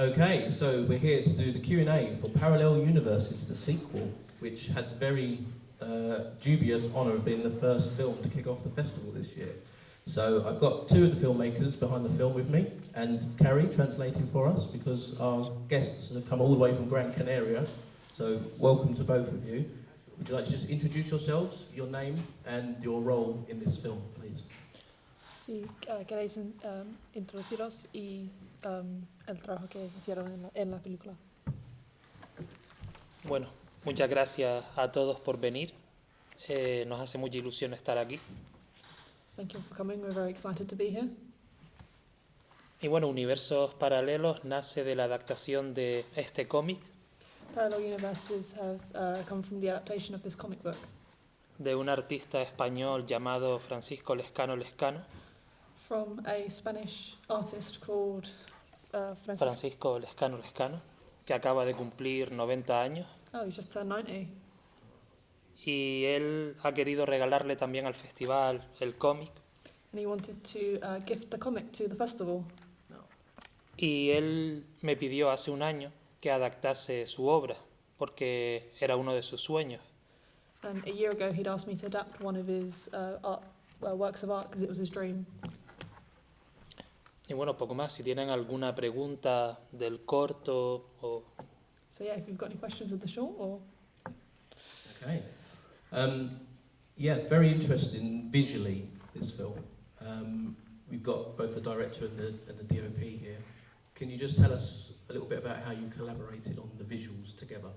Okay, so we're here to do the Q&A for Parallel Universes, the sequel, which had the very dubious honour of being the first film to kick off the festival this year. So I've got two of the filmmakers behind the film with me, and Carrie translating for us, because our guests have come all the way from Gran Canaria. So welcome to both of you. Would you like to just introduce yourselves, your name, and your role in this film, please? Si queréis introduciros y el trabajo que hicieron en la película. Bueno, muchas gracias a todos por venir. Nos hace mucha ilusión estar aquí. Thank you for coming. We're very excited to be here. Y bueno, Universos Paralelos nace de la adaptación de este cómic Parallel universes have come from the adaptation of this comic book de un artista español llamado Francisco Lescano, from a Spanish artist called Francisco Lescano, que acaba de cumplir 90 años. Oh, he's just turned 90. Y él ha querido regalarle también al festival el cómic. And he wanted to gift the comic to the festival. Y él me pidió hace un año que adaptase su obra, porque era uno de sus sueños. And a year ago he'd asked me to adapt one of his works of art because it was his dream. Y bueno, poco más. Si tienen alguna pregunta del corto o... So yeah, if you've got any questions of the short or... Okay. Yeah, very interesting visually, this film. We've got both the director and the DOP here. Can you just tell us a little bit about how you collaborated on the visuals together?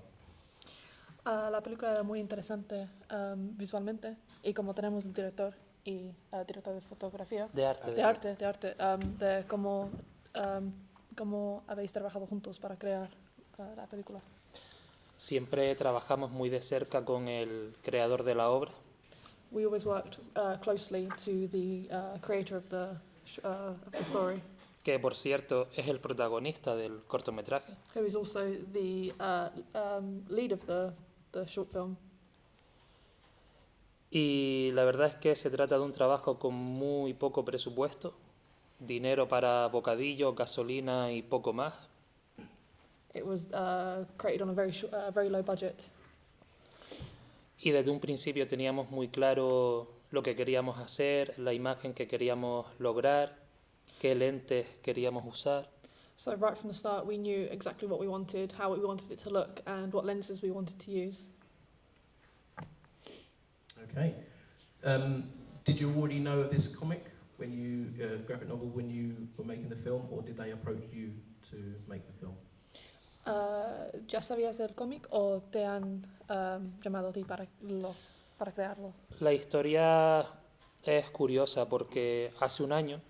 La película era muy interesante visualmente y como tenemos el director y director de fotografía, De arte. de cómo habéis trabajado juntos para crear la película. Siempre trabajamos muy de cerca con el creador de la obra, We always worked closely to the creator of the story, que por cierto es el protagonista del cortometraje. who is also the lead of the short film. Y la verdad es que se trata de un trabajo con muy poco presupuesto, dinero para bocadillos, gasolina y poco más. It was created on a very low budget. Y desde un principio teníamos muy claro lo que queríamos hacer, la imagen que queríamos lograr, qué lentes queríamos usar. So right from the start we knew exactly what we wanted, how we wanted it to look and what lenses we wanted to use. Okay. Did you already know of this comic when you graphic novel when you were making the film, or did they approach you to make the film? ¿Ya sabías del cómic o te han llamado a ti para crearlo? La historia es curiosa porque hace un año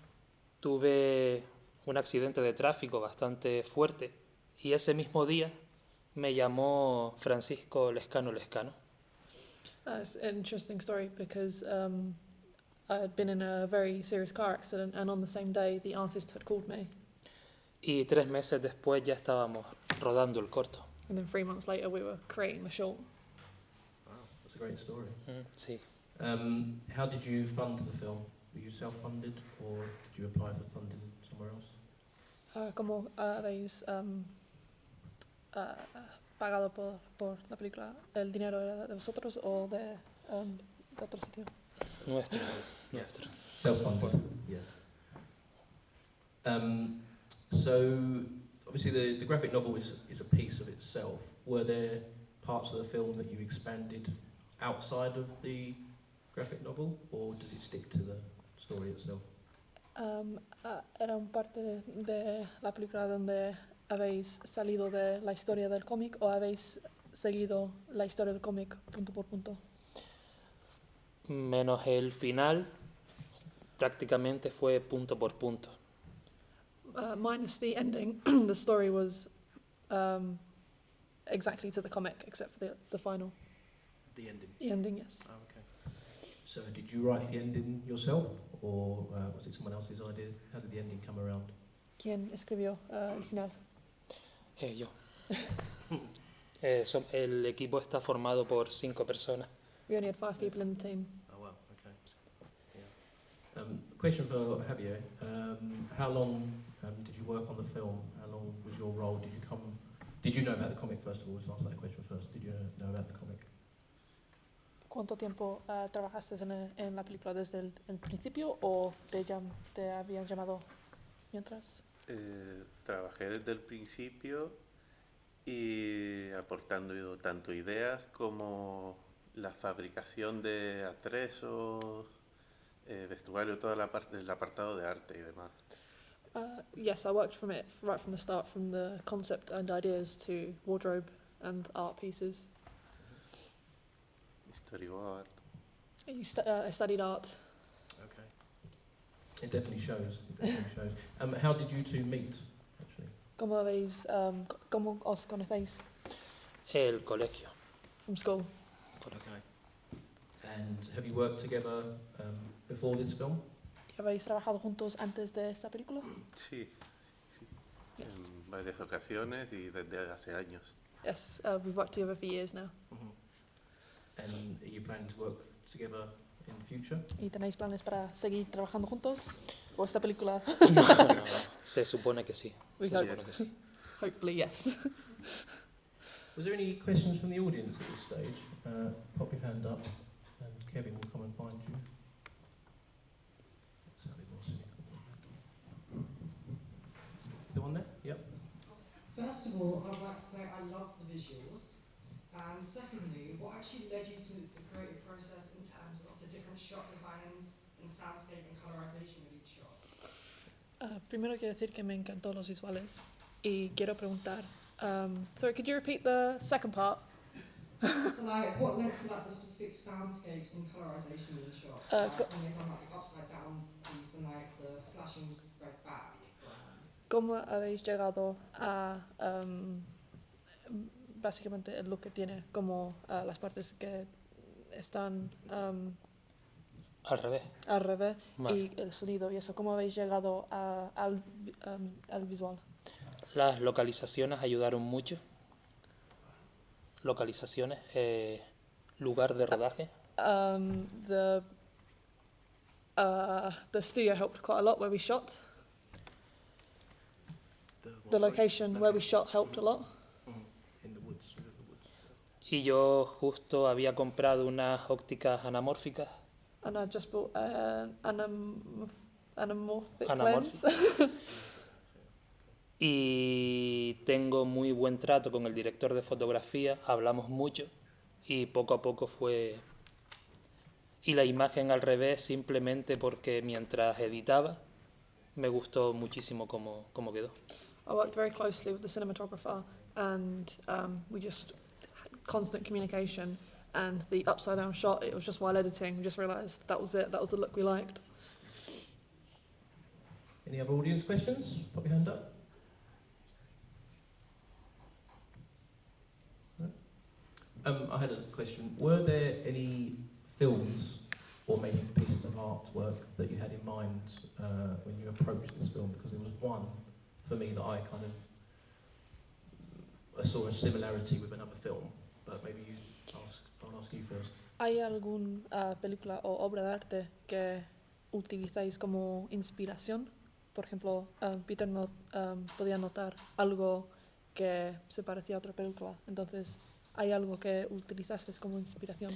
tuve un accidente de tráfico bastante fuerte y ese mismo día me llamó Francisco Lescano. It's an interesting story because I had been in a very serious car accident and on the same day the artist had called me. Y 3 meses después ya estábamos rodando el corto. And then 3 months later we were creating the short. Wow, that's a great story. Sí. How did you fund the film? Were you self-funded, or did you apply for funding somewhere else? ¿Cómo habéis pagado por la película? ¿El dinero era de vosotros o de otro sitio? Nuestro. Self-funded, yes. So, obviously the graphic novel is a piece of itself. Were there parts of the film that you expanded outside of the graphic novel, or does it stick to the story itself? ¿Era un parte de la película donde habéis salido de la historia del cómic o habéis seguido la historia del cómic punto por punto? Menos el final, prácticamente fue punto por punto. Minus the ending, the story was exactly to the comic, except for the final. The ending? The ending, yes. Oh, okay. So did you write the ending yourself, or was it someone else's idea? How did the ending come around? ¿Quién escribió el final? Yo. El equipo está formado por 5 personas. We only had 5 people in the team. Oh, wow, okay. Yeah. Question for Javier. How long did you work on the film? How long was your role? Did you know about the comic first of all? Let's answer that question first. Did you know about the comic? ¿Cuánto tiempo trabajaste en la película? ¿Desde el principio o te habían llamado mientras? Trabajé desde el principio y aportando tanto ideas como la fabricación de atresos, vestuario, toda la parte del apartado de arte y demás. Yes, I worked from it right from the start, from the concept and ideas to wardrobe and art pieces. Storyboard. I studied art. Okay. It definitely shows. How did you two meet, actually? ¿Cómo os conocéis? El colegio. From school. Okay. And have you worked together before this film? ¿Habéis trabajado juntos antes de esta película? Sí, Yes. en varias ocasiones y desde hace años. Yes, we've worked together for years now. And are you planning to work together in the future? ¿Y tenéis planes para seguir trabajando juntos? ¿O esta película? Se supone que sí. We Se hope. supone que sí. Hopefully, yes. Was there any questions from the audience at this stage? Pop your hand up and Kevin will come and find you. That's a bit more cynical. Is there one there? Yep. First of all, I'd like to say I love the visuals. And secondly, what actually led you to the creative process in terms of the different shot designs and soundscape and colorization with each shot? Primero quiero decir que me encantó los visuales. Y quiero preguntar, sorry, could you repeat the second part? So like, what led to like the specific soundscapes and colorization in the shot? Like, when you've done like the upside down piece and like the flashing red background. ¿Cómo habéis llegado a básicamente el look que tiene, como las partes que están Al revés. al revés Vale. y el sonido y eso? ¿Cómo habéis llegado al visual? Las localizaciones ayudaron mucho. Localizaciones, lugar de rodaje. The studio helped quite a lot where we shot. The location where we shot helped a lot. In the woods. Y yo justo había comprado unas ópticas anamórficas. And I just bought an anamorphic Anamorphic. lens. Y tengo muy buen trato con el director de fotografía, hablamos mucho y poco a poco fue... Y la imagen al revés simplemente porque mientras editaba me gustó muchísimo cómo quedó. I worked very closely with the cinematographer and we just had constant communication, and the upside down shot, it was just while editing, we just realised that was it, that was the look we liked. Any other audience questions? Pop your hand up. No? I had a question. Were there any films or maybe pieces of artwork that you had in mind when you approached this film? Because there was one for me that I saw a similarity with another film, but maybe I'll ask you first. ¿Hay alguna película o obra de arte que utilizáis como inspiración? Por ejemplo, Peter podía notar algo que se parecía a otra película, entonces, ¿hay algo que utilizaste como inspiración?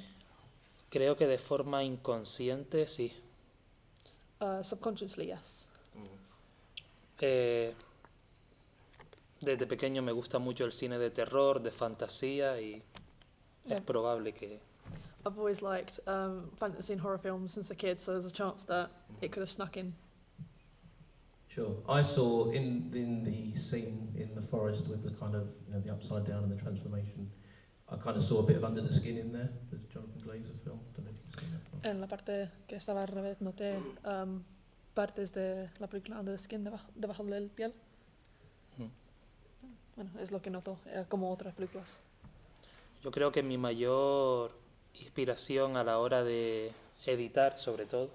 Creo que de forma inconsciente sí. Subconsciously, yes. Desde pequeño me gusta mucho el cine de terror, de fantasía y es Yeah. probable que... I've always liked fantasy and horror films since a kid, so there's a chance that it could have snuck in. Sure. I saw in the scene in the forest with the kind of, the upside down and the transformation, I kind of saw a bit of Under the Skin in there, the Jonathan Glazer film. Don't know if you've seen that film. En la parte que estaba al revés noté partes de la película Under the Skin debajo del piel. Bueno, es lo que noto, como otras películas. Yo creo que mi mayor inspiración a la hora de editar, sobre todo,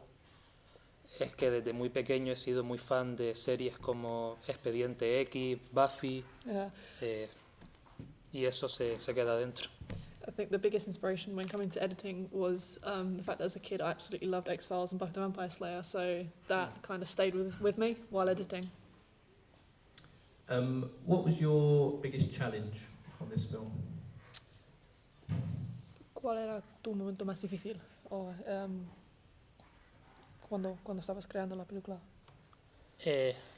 es que desde muy pequeño he sido muy fan de series como Expediente X, Buffy, y eso se queda dentro. I think the biggest inspiration when coming to editing was the fact that as a kid I absolutely loved X-Files and Buffy the Vampire Slayer, so that kind of stayed with me while editing. What was your biggest challenge on this film? ¿Cuál era tu momento más difícil o, cuando estabas creando la película?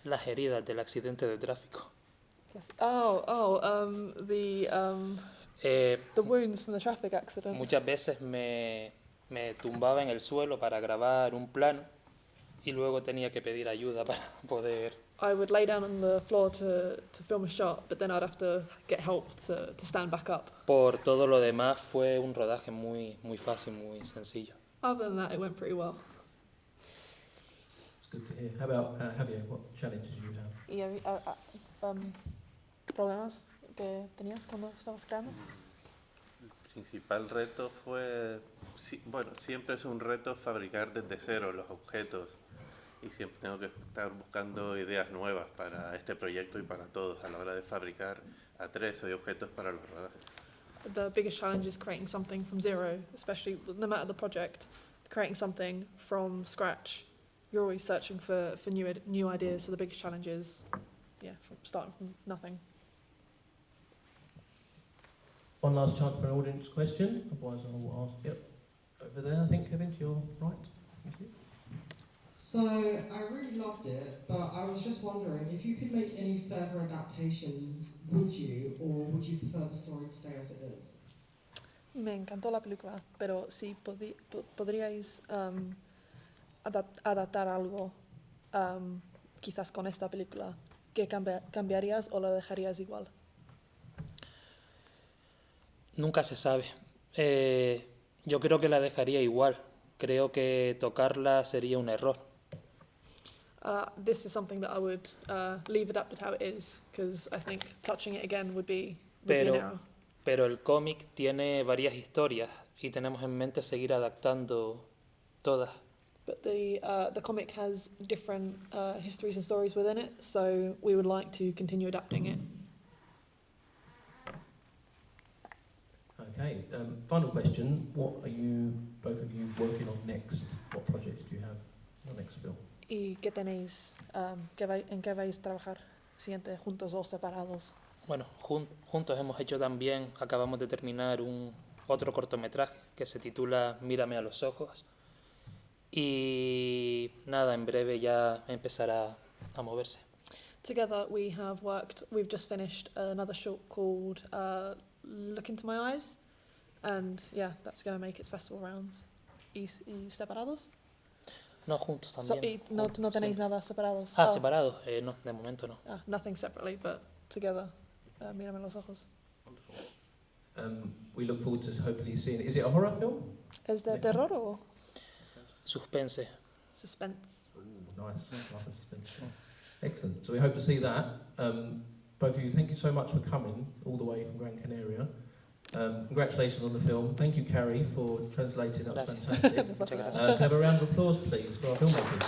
Las heridas del accidente de tráfico. The wounds from the traffic accident. Muchas veces me tumbaba en el suelo para grabar un plano y luego tenía que pedir ayuda para poder... I would lay down on the floor to film a shot, but then I'd have to get help to stand back up. Por todo lo demás fue un rodaje muy fácil, muy sencillo. Other than that, it went pretty well. It's good to hear. How about Javier? What challenge did you have? ¿Y problemas que tenías cuando estabas creando? El principal reto fue, bueno, siempre es un reto fabricar desde cero los objetos y siempre tengo que estar buscando ideas nuevas para este proyecto y para todos a la hora de fabricar atrezo y objetos para los rodajes. The biggest challenge is creating something from zero, especially no matter the project, creating something from scratch. You're always searching for new ideas, so the biggest challenge is, starting from nothing. One last chance for an audience question, otherwise I will ask. Yep, over there, I think, Kevin, to your right. Thank you. So I really loved it, but I was just wondering if you could make any further adaptations, would you, or would you prefer the story to stay as it is? Me encantó la película, pero si podríais adaptar algo, quizás con esta película, ¿qué cambiarías o lo dejarías igual? Nunca se sabe. Yo creo que la dejaría igual. Creo que tocarla sería un error. This is something that I would leave adapted how it is, because I think touching it again would be an error. Pero el cómic tiene varias historias y tenemos en mente seguir adaptando todas. But the comic has different histories and stories within it, so we would like to continue adapting it. Okay, final question. What are you, both of you, working on next? What projects do you have in your next film? ¿Y qué tenéis, en qué vais a trabajar siguiente, juntos o separados? Bueno, juntos hemos hecho también, acabamos de terminar otro cortometraje que se titula Mírame a los ojos. Y nada, en breve ya empezará a moverse. Together we've just finished another short called Look Into My Eyes, and that's going to make its festival rounds. ¿Y separados? No, juntos también. No tenéis nada separados? Separados, no, de momento no. Nothing separately, but together. Mírame a los ojos. We look forward to hopefully seeing it. Is it a horror film? ¿Es de terror o...? Suspense. Suspense. Ooh, nice. Like a suspense. Excellent. So we hope to see that. Both of you, thank you so much for coming all the way from Gran Canaria. Congratulations on the film. Thank you, Carrie, for translating. That was fantastic. Muchas gracias. Can I have a round of applause, please, for our filmmakers?